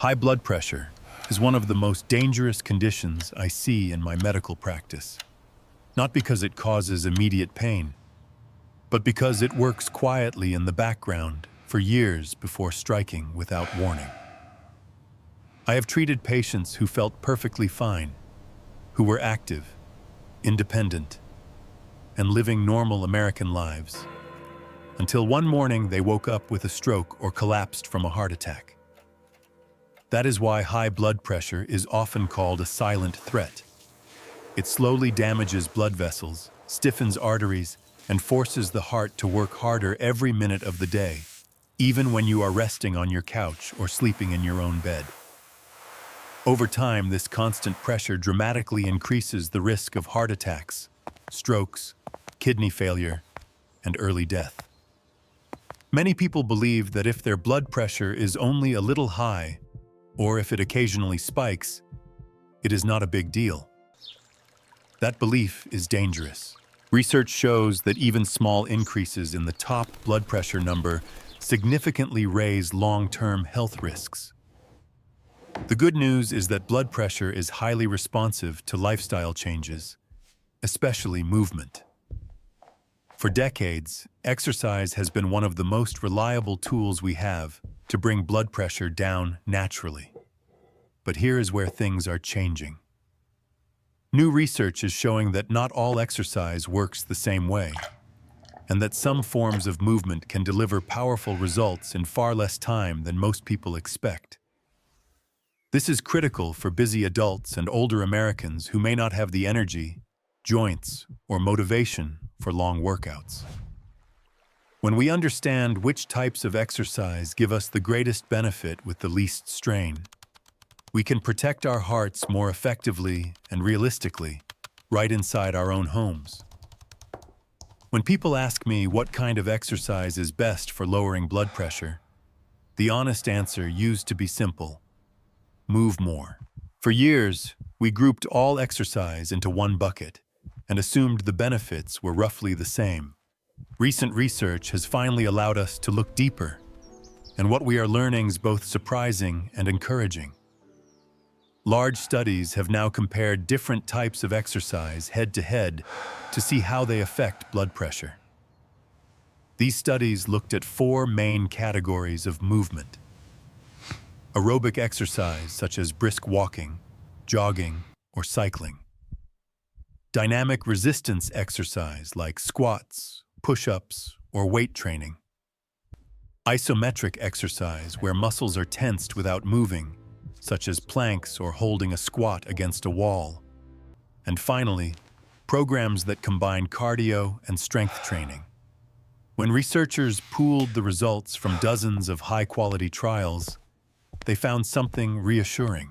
High blood pressure is one of the most dangerous conditions I see in my medical practice. Not because it causes immediate pain, but because it works quietly in the background for years before striking without warning. I have treated patients who felt perfectly fine, who were active, independent, and living normal American lives, until one morning they woke up with a stroke or collapsed from a heart attack. That is why high blood pressure is often called a silent threat. It slowly damages blood vessels, stiffens arteries, and forces the heart to work harder every minute of the day, even when you are resting on your couch or sleeping in your own bed. Over time, this constant pressure dramatically increases the risk of heart attacks, strokes, kidney failure, and early death. Many people believe that if their blood pressure is only a little high, or if it occasionally spikes, it is not a big deal. That belief is dangerous. Research shows that even small increases in the top blood pressure number significantly raise long-term health risks. The good news is that blood pressure is highly responsive to lifestyle changes, especially movement. For decades, exercise has been one of the most reliable tools we have to bring blood pressure down naturally. But here is where things are changing. New research is showing that not all exercise works the same way, and that some forms of movement can deliver powerful results in far less time than most people expect. This is critical for busy adults and older Americans who may not have the energy, joints, or motivation for long workouts. When we understand which types of exercise give us the greatest benefit with the least strain, we can protect our hearts more effectively and realistically, right inside our own homes. When people ask me what kind of exercise is best for lowering blood pressure, the honest answer used to be simple: move more. For years, we grouped all exercise into one bucket and assumed the benefits were roughly the same. Recent research has finally allowed us to look deeper, and what we are learning is both surprising and encouraging. Large studies have now compared different types of exercise head-to-head to see how they affect blood pressure. These studies looked at 4 main categories of movement: aerobic exercise such as brisk walking, jogging, or cycling; dynamic resistance exercise like squats, push-ups, or weight training; isometric exercise where muscles are tensed without moving, such as planks or holding a squat against a wall; and finally, programs that combine cardio and strength training. When researchers pooled the results from dozens of high-quality trials, they found something reassuring.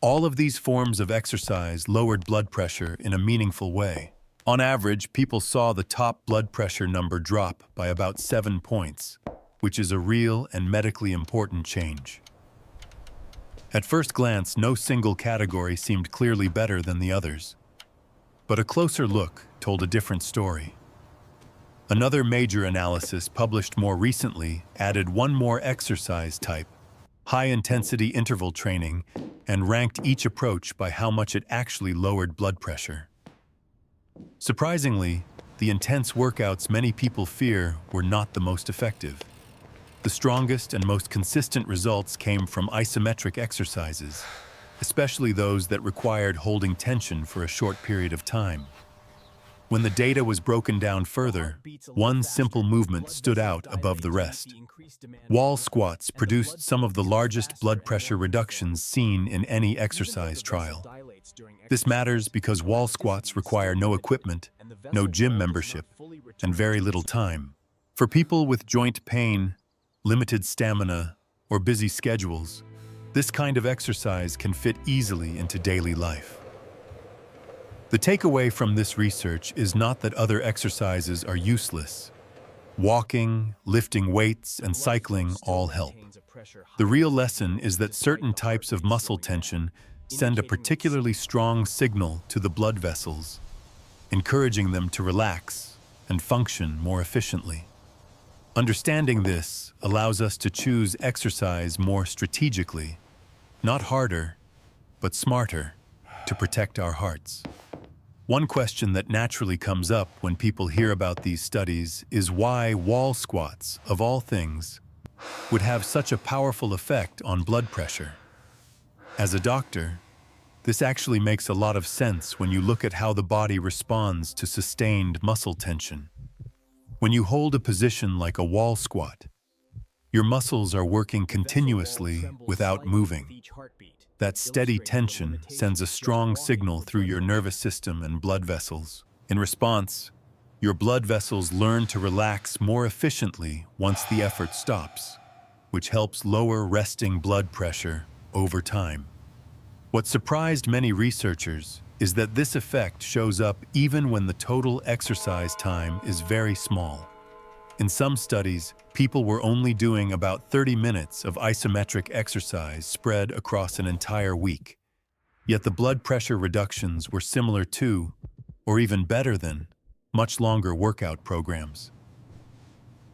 All of these forms of exercise lowered blood pressure in a meaningful way. On average, people saw the top blood pressure number drop by about 7 points, which is a real and medically important change. At first glance, no single category seemed clearly better than the others. But a closer look told a different story. Another major analysis published more recently added one more exercise type, high-intensity interval training, and ranked each approach by how much it actually lowered blood pressure. Surprisingly, the intense workouts many people fear were not the most effective. The strongest and most consistent results came from isometric exercises, especially those that required holding tension for a short period of time. When the data was broken down further, one simple movement stood out above the rest. Wall squats produced some of the largest blood pressure reductions seen in any exercise trial. This matters because wall squats require no equipment, no gym membership, and very little time. For people with joint pain, limited stamina, or busy schedules, this kind of exercise can fit easily into daily life. The takeaway from this research is not that other exercises are useless. Walking, lifting weights, and cycling all help. The real lesson is that certain types of muscle tension send a particularly strong signal to the blood vessels, encouraging them to relax and function more efficiently. Understanding this allows us to choose exercise more strategically Not harder, but smarter, to protect our hearts. One question that naturally comes up when people hear about these studies is why wall squats, of all things, would have such a powerful effect on blood pressure. As a doctor, this actually makes a lot of sense when you look at how the body responds to sustained muscle tension. When you hold a position like a wall squat, your muscles are working continuously without moving. That steady tension sends a strong signal through your nervous system and blood vessels. In response, your blood vessels learn to relax more efficiently once the effort stops, which helps lower resting blood pressure over time. What surprised many researchers is that this effect shows up even when the total exercise time is very small. In some studies, people were only doing about 30 minutes of isometric exercise spread across an entire week. Yet the blood pressure reductions were similar to, or even better than, much longer workout programs.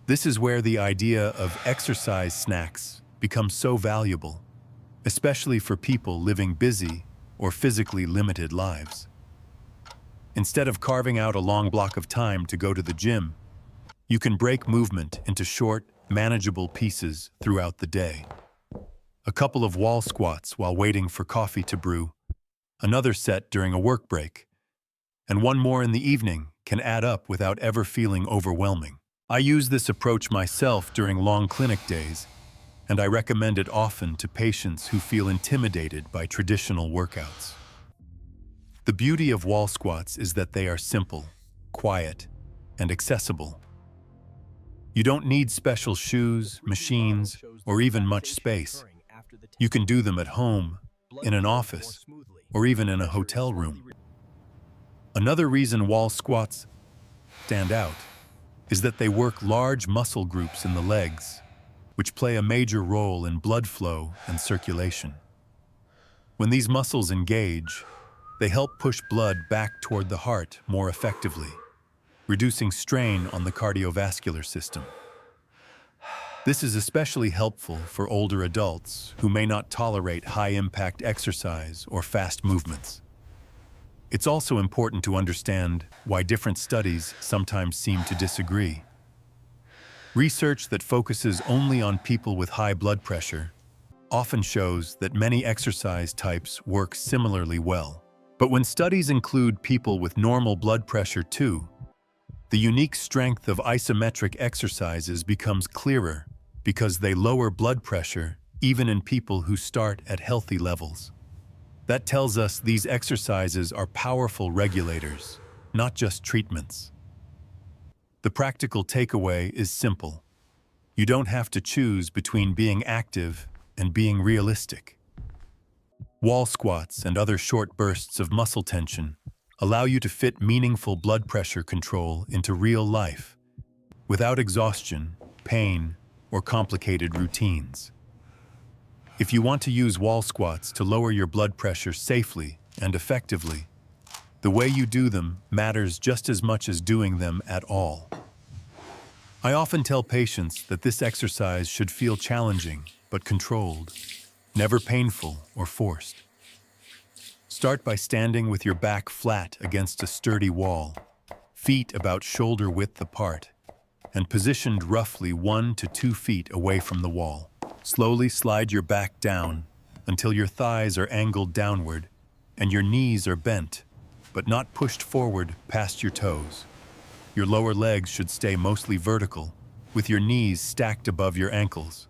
This is where the idea of exercise snacks becomes so valuable, especially for people living busy or physically limited lives. Instead of carving out a long block of time to go to the gym, you can break movement into short, manageable pieces throughout the day. A couple of wall squats while waiting for coffee to brew, another set during a work break, and one more in the evening can add up without ever feeling overwhelming. I use this approach myself during long clinic days, and I recommend it often to patients who feel intimidated by traditional workouts. The beauty of wall squats is that they are simple, quiet, and accessible. You don't need special shoes, machines, or even much space. You can do them at home, in an office, or even in a hotel room. Another reason wall squats stand out is that they work large muscle groups in the legs, which play a major role in blood flow and circulation. When these muscles engage, they help push blood back toward the heart more effectively, reducing strain on the cardiovascular system. This is especially helpful for older adults who may not tolerate high-impact exercise or fast movements. It's also important to understand why different studies sometimes seem to disagree. Research that focuses only on people with high blood pressure often shows that many exercise types work similarly well. But when studies include people with normal blood pressure too, the unique strength of isometric exercises becomes clearer because they lower blood pressure even in people who start at healthy levels. That tells us these exercises are powerful regulators, not just treatments. The practical takeaway is simple. You don't have to choose between being active and being realistic. Wall squats and other short bursts of muscle tension allow you to fit meaningful blood pressure control into real life, without exhaustion, pain, or complicated routines. If you want to use wall squats to lower your blood pressure safely and effectively, the way you do them matters just as much as doing them at all. I often tell patients that this exercise should feel challenging but controlled, never painful or forced. Start by standing with your back flat against a sturdy wall, feet about shoulder width apart, and positioned roughly 1 to 2 feet away from the wall. Slowly slide your back down until your thighs are angled downward and your knees are bent, but not pushed forward past your toes. Your lower legs should stay mostly vertical, with your knees stacked above your ankles.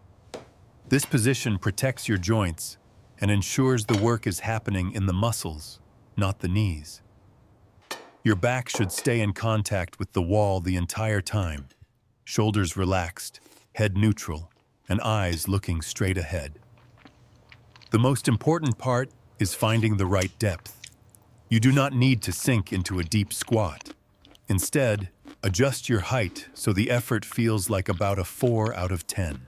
This position protects your joints and ensures the work is happening in the muscles, not the knees. Your back should stay in contact with the wall the entire time, shoulders relaxed, head neutral, and eyes looking straight ahead. The most important part is finding the right depth. You do not need to sink into a deep squat. Instead, adjust your height so the effort feels like about a 4 out of 10.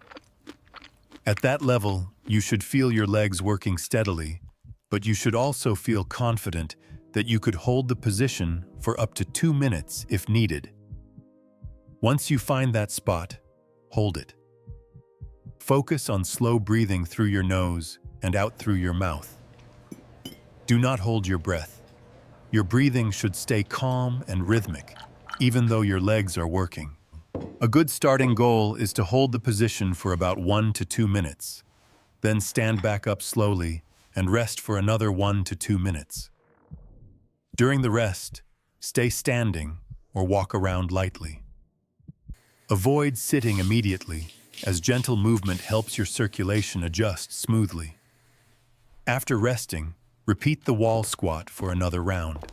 At that level, you should feel your legs working steadily, but you should also feel confident that you could hold the position for up to 2 minutes if needed. Once you find that spot, hold it. Focus on slow breathing through your nose and out through your mouth. Do not hold your breath. Your breathing should stay calm and rhythmic, even though your legs are working. A good starting goal is to hold the position for about 1 to 2 minutes, then stand back up slowly and rest for another 1 to 2 minutes. During the rest, stay standing or walk around lightly. Avoid sitting immediately, as gentle movement helps your circulation adjust smoothly. After resting, repeat the wall squat for another round.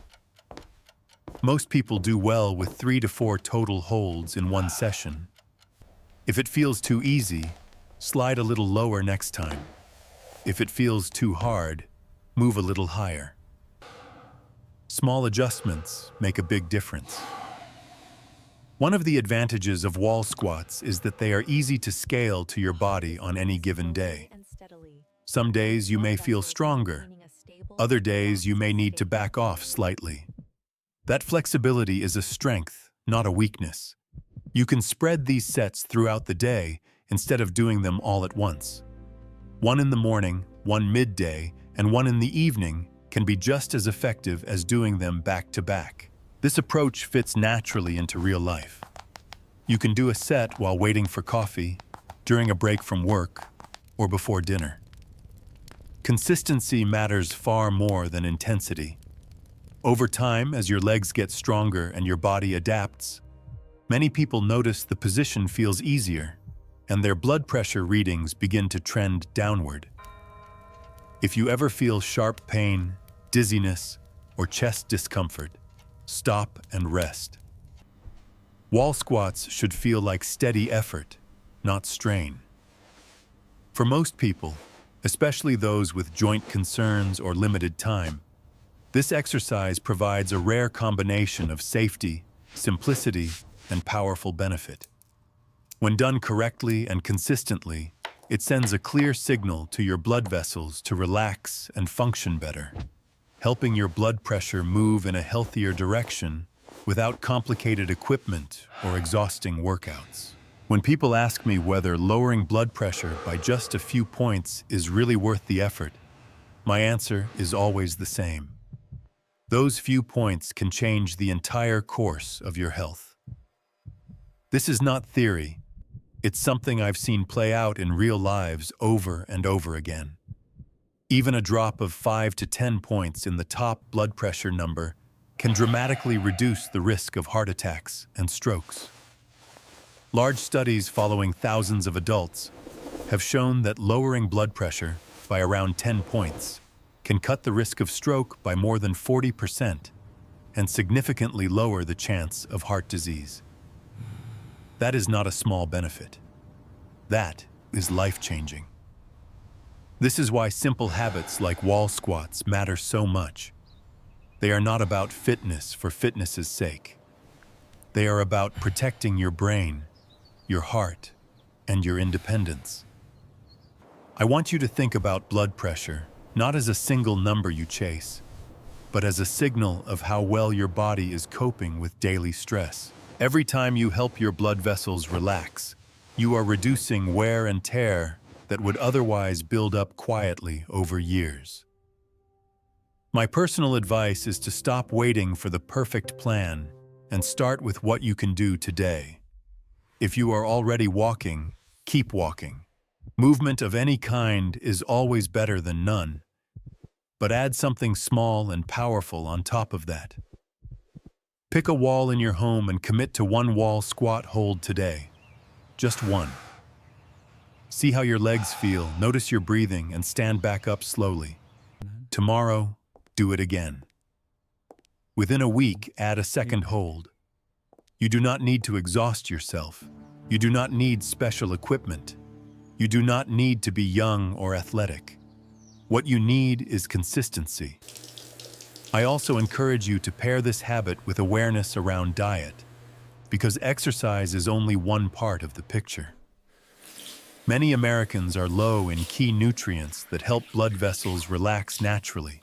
Most people do well with 3 to 4 total holds in one session. If it feels too easy, slide a little lower next time. If it feels too hard, move a little higher. Small adjustments make a big difference. One of the advantages of wall squats is that they are easy to scale to your body on any given day. Some days you may feel stronger. Other days you may need to back off slightly. That flexibility is a strength, not a weakness. You can spread these sets throughout the day instead of doing them all at once. One in the morning, one midday, and one in the evening can be just as effective as doing them back to back. This approach fits naturally into real life. You can do a set while waiting for coffee, during a break from work, or before dinner. Consistency matters far more than intensity. Over time, as your legs get stronger and your body adapts, many people notice the position feels easier, and their blood pressure readings begin to trend downward. If you ever feel sharp pain, dizziness, or chest discomfort, stop and rest. Wall squats should feel like steady effort, not strain. For most people, especially those with joint concerns or limited time, this exercise provides a rare combination of safety, simplicity, and powerful benefit. When done correctly and consistently, it sends a clear signal to your blood vessels to relax and function better, helping your blood pressure move in a healthier direction without complicated equipment or exhausting workouts. When people ask me whether lowering blood pressure by just a few points is really worth the effort, my answer is always the same. Those few points can change the entire course of your health. This is not theory. It's something I've seen play out in real lives over and over again. Even a drop of 5 to 10 points in the top blood pressure number can dramatically reduce the risk of heart attacks and strokes. Large studies following thousands of adults have shown that lowering blood pressure by around 10 points can cut the risk of stroke by more than 40% and significantly lower the chance of heart disease. That is not a small benefit. That is life-changing. This is why simple habits like wall squats matter so much. They are not about fitness for fitness's sake. They are about protecting your brain, your heart, and your independence. I want you to think about blood pressure not as a single number you chase, but as a signal of how well your body is coping with daily stress. Every time you help your blood vessels relax, you are reducing wear and tear that would otherwise build up quietly over years. My personal advice is to stop waiting for the perfect plan and start with what you can do today. If you are already walking, keep walking. Movement of any kind is always better than none, but add something small and powerful on top of that. Pick a wall in your home and commit to one wall squat hold today. Just one. See how your legs feel, notice your breathing, and stand back up slowly. Tomorrow, do it again. Within a week, add a second hold. You do not need to exhaust yourself. You do not need special equipment. You do not need to be young or athletic. What you need is consistency. I also encourage you to pair this habit with awareness around diet, because exercise is only one part of the picture. Many Americans are low in key nutrients that help blood vessels relax naturally,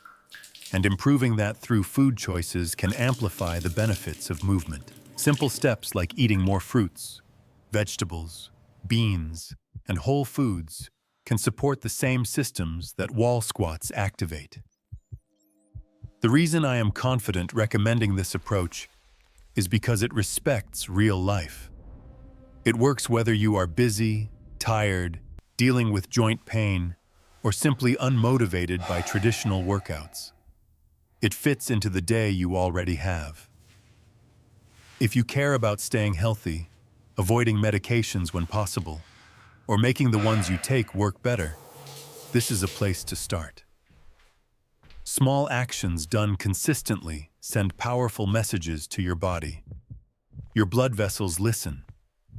and improving that through food choices can amplify the benefits of movement. Simple steps like eating more fruits, vegetables, beans, and whole foods can support the same systems that wall squats activate. The reason I am confident recommending this approach is because it respects real life. It works whether you are busy, tired, dealing with joint pain, or simply unmotivated by traditional workouts. It fits into the day you already have. If you care about staying healthy, avoiding medications when possible, or making the ones you take work better, this is a place to start. Small actions done consistently send powerful messages to your body. Your blood vessels listen,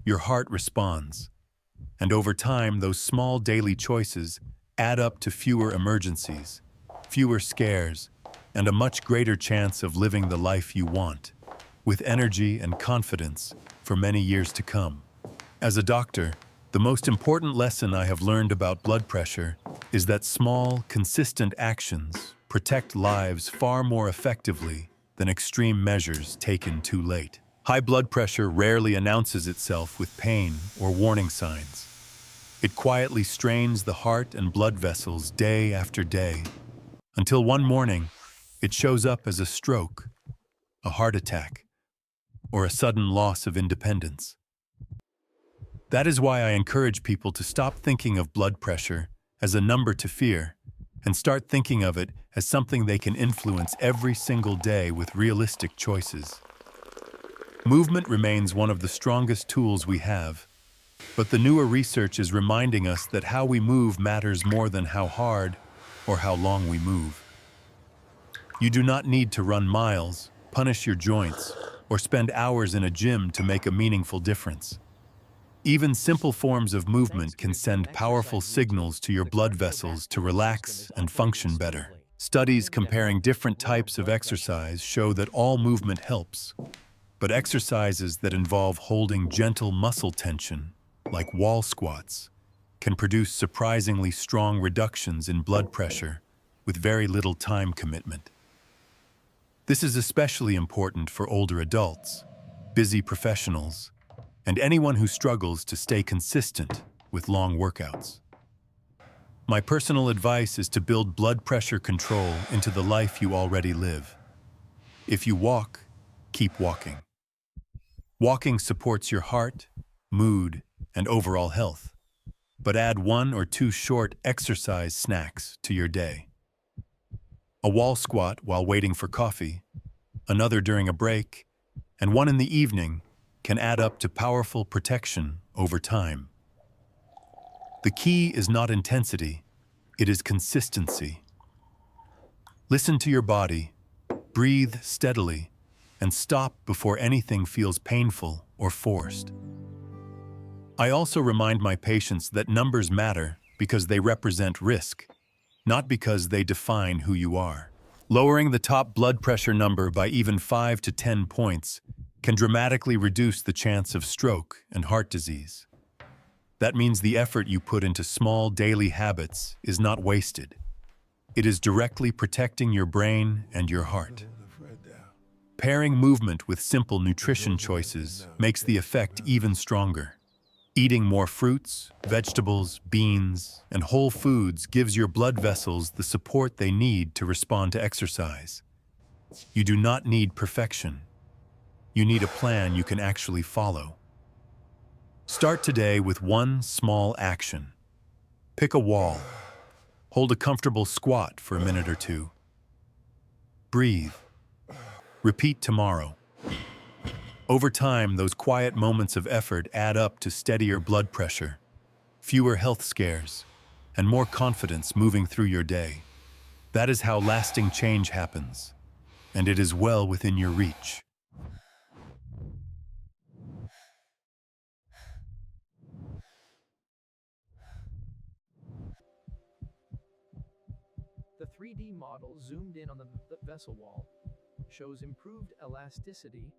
your heart responds, and over time, those small daily choices add up to fewer emergencies, fewer scares, and a much greater chance of living the life you want, with energy and confidence for many years to come. As a doctor, the most important lesson I have learned about blood pressure is that small, consistent actions protect lives far more effectively than extreme measures taken too late. High blood pressure rarely announces itself with pain or warning signs. It quietly strains the heart and blood vessels day after day, until one morning it shows up as a stroke, a heart attack, or a sudden loss of independence. That is why I encourage people to stop thinking of blood pressure as a number to fear and start thinking of it as something they can influence every single day with realistic choices. Movement remains one of the strongest tools we have, but the newer research is reminding us that how we move matters more than how hard or how long we move. You do not need to run miles, punish your joints, or spend hours in a gym to make a meaningful difference. Even simple forms of movement can send powerful signals to your blood vessels to relax and function better. Studies comparing different types of exercise show that all movement helps, but exercises that involve holding gentle muscle tension, like wall squats, can produce surprisingly strong reductions in blood pressure with very little time commitment. This is especially important for older adults, busy professionals, and anyone who struggles to stay consistent with long workouts. My personal advice is to build blood pressure control into the life you already live. If you walk, keep walking. Walking supports your heart, mood, and overall health, but add 1 or 2 short exercise snacks to your day. A wall squat while waiting for coffee, another during a break, and one in the evening can add up to powerful protection over time. The key is not intensity, it is consistency. Listen to your body, breathe steadily, and stop before anything feels painful or forced. I also remind my patients that numbers matter because they represent risk, not because they define who you are. Lowering the top blood pressure number by even 5 to 10 points can dramatically reduce the chance of stroke and heart disease. That means the effort you put into small daily habits is not wasted. It is directly protecting your brain and your heart. Pairing movement with simple nutrition choices makes the effect even stronger. Eating more fruits, vegetables, beans, and whole foods gives your blood vessels the support they need to respond to exercise. You do not need perfection. You need a plan you can actually follow. Start today with one small action. Pick a wall. Hold a comfortable squat for a minute or two. Breathe. Repeat tomorrow. Over time, those quiet moments of effort add up to steadier blood pressure, fewer health scares, and more confidence moving through your day. That is how lasting change happens, and it is well within your reach. The 3D model zoomed in on the vessel wall shows improved elasticity